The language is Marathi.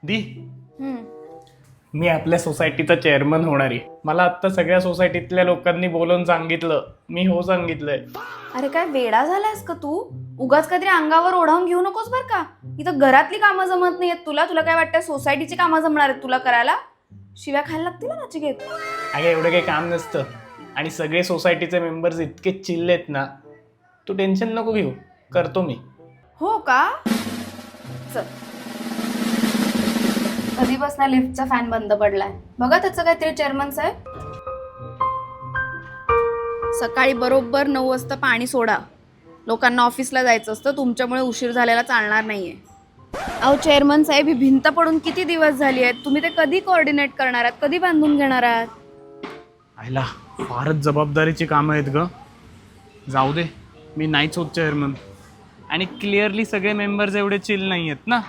दी हम्म. मी आपल्या सोसायटीचा चेअरमन होणार आहे. मला आत्ता सगळ्या सोसायटीतल्या लोकांनी बोलून सांगितलं, मी हो सांगितलंय. अरे काय वेडा झालायस का तू? उगाच काहीतरी अंगावर ओढावून घेऊ नकोस बर का. इथं घरातली कामं जमत नाहीयेत तुला. तुला काय वाटतं सोसायटीची कामं जमणार आहेत तुला करायला? शिव्या खायला लागतील ना नाचिकेत. अगे एवढं काही काम नसतं आणि सगळे सोसायटीचे मेंबर्स इतके चिल्लेत ना, तू टेन्शन नको घेऊ, करतो मी. हो का? चल. कधीपासून लिफ्टचा फॅन बंद पडलाय बघा त्याचं काहीतरी चेअरमन साहेब. सकाळी बरोबर 9 वाजता पाणी सोडा. लोकांना ऑफिसला जायचं असतं, तुमच्यामुळे उशीर झालेला चालणार नाहीये. अहो चेअरमन साहेब, ही भिंत पडून किती दिवस झाली आहेत. तुम्ही ते कधी कोऑर्डिनेट करणार आहात, कधी बांधून घेणार आहात? आयला फारच जबाबदारीची कामं आहेत ग. जाऊ दे, मी नाहीच होत चेअरमन. आणि क्लिअरली सगळे मेंबर्स एवढे चिल नाही आहेत ना.